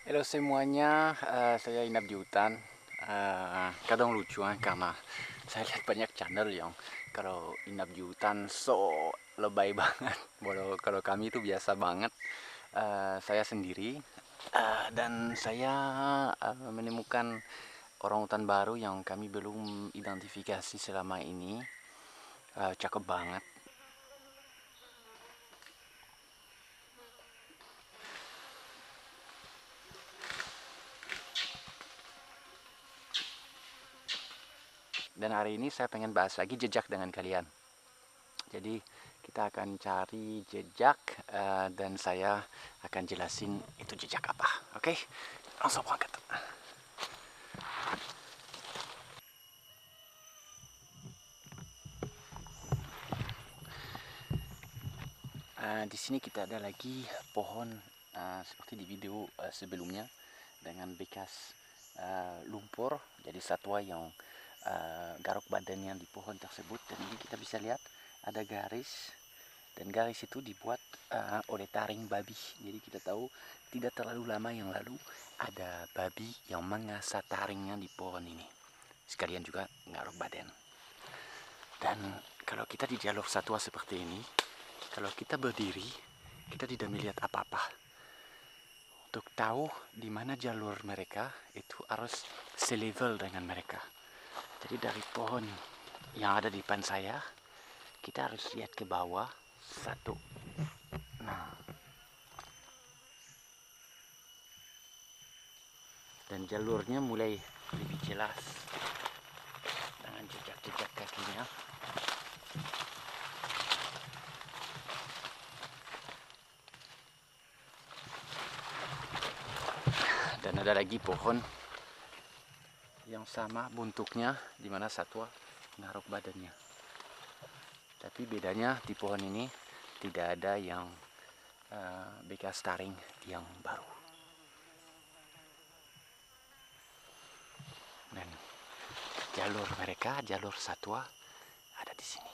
Halo semuanya, saya Inap di hutan. Kadang lucu karena saya lihat banyak channel yang kalau Inap di hutan so lebay banget. Walau kalau kami itu biasa banget. Saya sendiri dan saya menemukan orang hutan baru yang kami belum identifikasi selama ini. Cakep banget. Dan hari ini saya pengen bahas lagi jejak dengan kalian. Jadi kita akan cari jejak dan saya akan jelasin itu jejak apa. Oke, langsung berangkat. Di sini kita ada lagi pohon seperti di video sebelumnya dengan bekas lumpur. Jadi satwa yang garuk badannya di pohon tersebut. Dan ini kita bisa lihat ada garis. Dan garis itu dibuat oleh taring babi. Jadi kita tahu tidak terlalu lama yang lalu ada babi yang mengasah taringnya di pohon ini. Sekalian juga ngaruh badan. Dan kalau kita di jalur satwa seperti ini, kalau kita berdiri, kita tidak melihat apa-apa. Untuk tahu di mana jalur mereka, itu harus selevel dengan mereka. Jadi dari pohon yang ada di depan saya, kita harus lihat ke bawah satu. Nah, dan jalurnya mulai lebih jelas dengan jejak-jejak kakinya. Dan ada lagi pohon yang sama bentuknya di mana satwa naruh badannya. Tapi bedanya di pohon ini tidak ada yang bekas taring yang baru. Dan jalur mereka, jalur satwa ada di sini.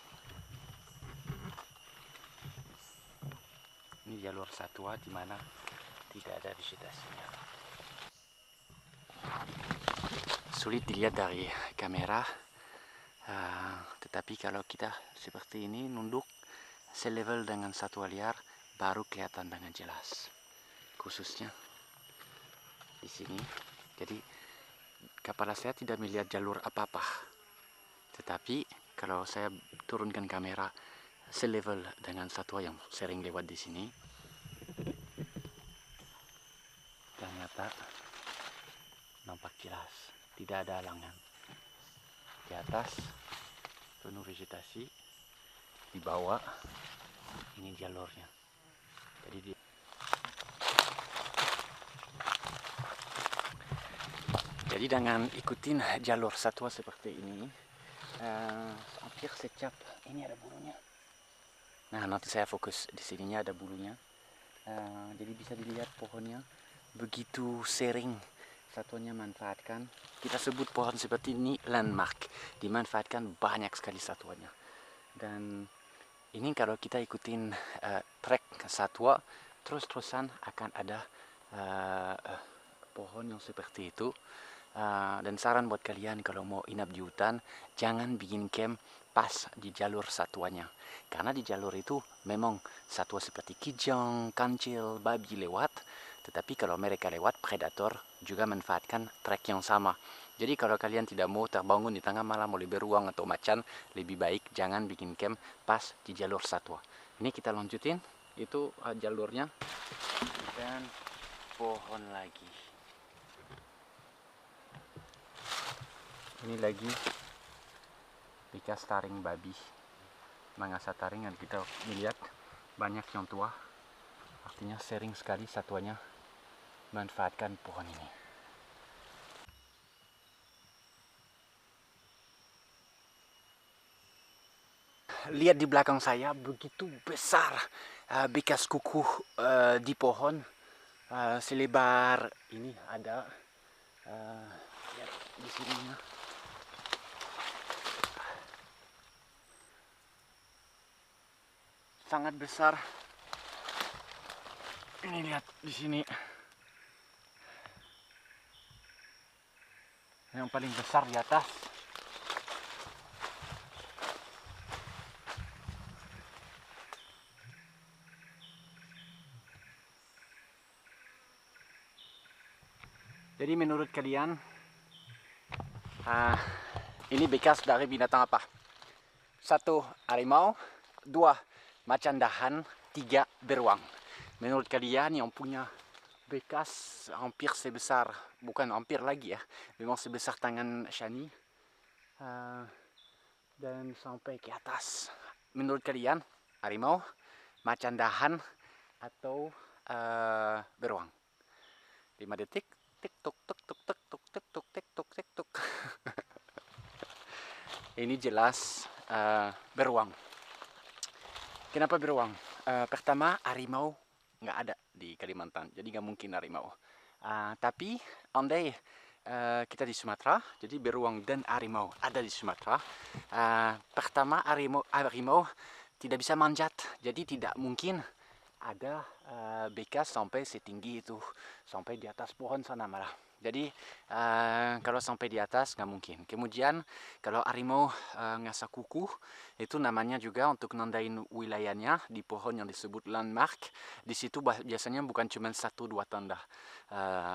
Ini jalur satwa di mana tidak ada vegetasinya. Sulit dilihat dari kamera, tetapi kalau kita seperti ini nunduk selevel dengan satwa liar baru kelihatan dengan jelas. Khususnya di sini. Jadi kepala saya tidak melihat jalur apa-apa. Tetapi kalau saya turunkan kamera selevel dengan satwa yang sering lewat di sini, ternyata nampak jelas, tidak ada halangan. Di atas penuh vegetasi, di bawah ini jalurnya. Jadi dengan ikutin jalur satwa seperti ini, hampir setiap ini ada bulunya. Nah, nanti saya fokus di sininya ada bulunya. Jadi bisa dilihat pohonnya begitu sering satwanya manfaatkan. Kita sebut pohon seperti ini landmark, dimanfaatkan banyak sekali satwanya. Dan ini kalau kita ikutin trek satwa, terus-terusan akan ada pohon yang seperti itu. Dan saran buat kalian kalau mau inap di hutan, jangan bikin camp pas di jalur satwanya. Karena di jalur itu memang satwa seperti kijang, kancil, babi lewat. Tetapi kalau mereka lewat, predator juga manfaatkan trek yang sama. Jadi kalau kalian tidak mau terbangun di tengah malam oleh beruang atau macan, lebih baik jangan bikin camp pas di jalur satwa. Ini kita lanjutin, itu jalurnya. Dan pohon lagi. Ini lagi bekas taring babi mengasah taring dan kita melihat banyak yang tua, artinya sering sekali satwanya manfaatkan pohon ini. Lihat di belakang saya begitu besar bekas kuku di pohon selebar ini ada lihat di sininya. Sangat besar. Ini lihat di sini. yang paling besar di atas. Jadi menurut kalian, ini bekas dari binatang apa? 1. Harimau, 2. Macan dahan, 3. Beruang. Menurut kalian yang punya bekas hampir sebesar, bukan hampir lagi ya, memang sebesar tangan Shani, dan sampai ke atas. Menurut kalian, harimau, macan dahan, atau beruang? 5 detik. Tik tuk tuk tuk tuk tuk tuk tuk tik tuk tik tuk. Ini jelas beruang. Kenapa beruang? Pertama, harimau nggak ada di Kalimantan, jadi nggak mungkin harimau. Tapi andai kita di Sumatera, jadi beruang dan harimau ada di Sumatera. Pertama, harimau tidak bisa manjat, jadi tidak mungkin ada bekas sampai setinggi itu, sampai di atas pohon sana malah. Jadi kalau sampai di atas nggak mungkin. Kemudian kalau harimau ngasah kuku, itu namanya juga untuk nandain wilayahnya di pohon yang disebut landmark. Di situ biasanya bukan cuma 1-2 tanda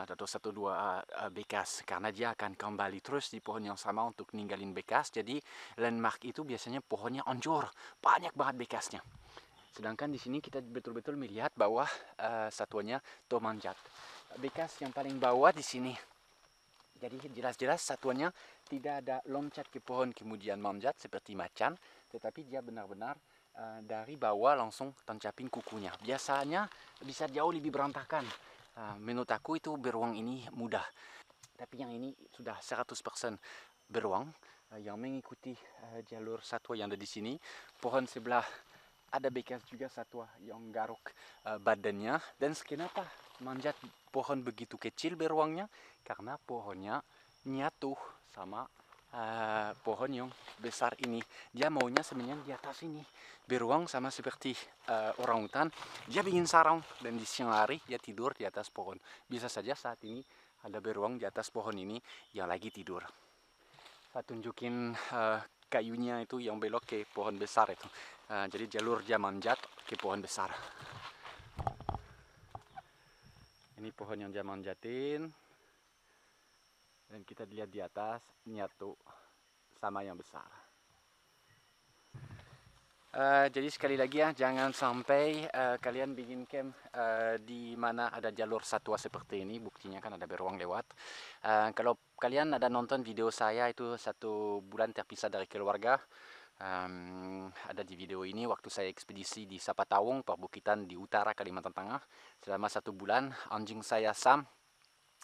atau 1-2 bekas, karena dia akan kembali terus di pohon yang sama untuk ninggalin bekas. Jadi landmark itu biasanya pohonnya hancur, banyak banget bekasnya. Sedangkan di sini kita betul-betul melihat bahwa satuannya manjat. Bekas yang paling bawah di sini. Jadi jelas-jelas satuannya tidak ada loncat ke pohon kemudian manjat seperti macan, tetapi dia benar-benar dari bawah langsung tancapin kukunya. Biasanya bisa jauh lebih berantakan. Menurut aku itu beruang ini mudah. Tapi yang ini sudah 100% beruang yang mengikuti jalur satwa yang ada di sini. Pohon sebelah ada bekas juga satwa yang garuk badannya. Dan kenapa manjat pohon begitu kecil beruangnya? Karena pohonnya nyatu sama pohon yang besar ini. Dia maunya sebenarnya di atas ini. Beruang sama seperti orang hutan, dia bikin sarang dan di siang hari dia tidur di atas pohon. Bisa saja saat ini ada beruang di atas pohon ini yang lagi tidur. Saya tunjukin kayunya itu yang belok ke pohon besar itu. Jadi jalur dia manjat ke pohon besar. Ini pohon yang dia manjatin. Dan kita lihat di atas nyatu sama yang besar. Jadi sekali lagi ya, jangan sampai kalian bikin camp di mana ada jalur satwa seperti ini. Buktinya kan ada beruang lewat. Kalau kalian ada nonton video saya itu 1 bulan terpisah dari keluarga, ada di video ini waktu saya ekspedisi di Sapatawung, perbukitan di utara Kalimantan Tengah. Selama 1 bulan, anjing saya Sam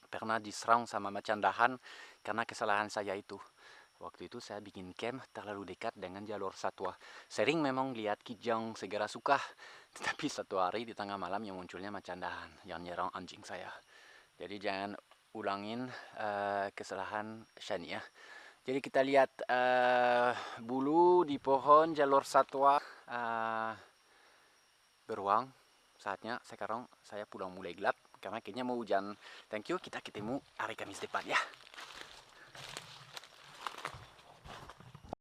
pernah diserang sama macan dahan karena kesalahan saya itu. Waktu itu saya bikin camp terlalu dekat dengan jalur satwa. Sering memang lihat kijang segera suka, tetapi 1 hari di tengah malam yang munculnya macan dahan yang nyerang anjing saya. Jadi jangan ulangin kesalahan Shani ya. Jadi kita lihat bulu di pohon jalur satwa beruang. Saatnya sekarang saya pulang mulai gelap karena kayaknya mau hujan. Thank you, kita ketemu hari Kamis depan ya.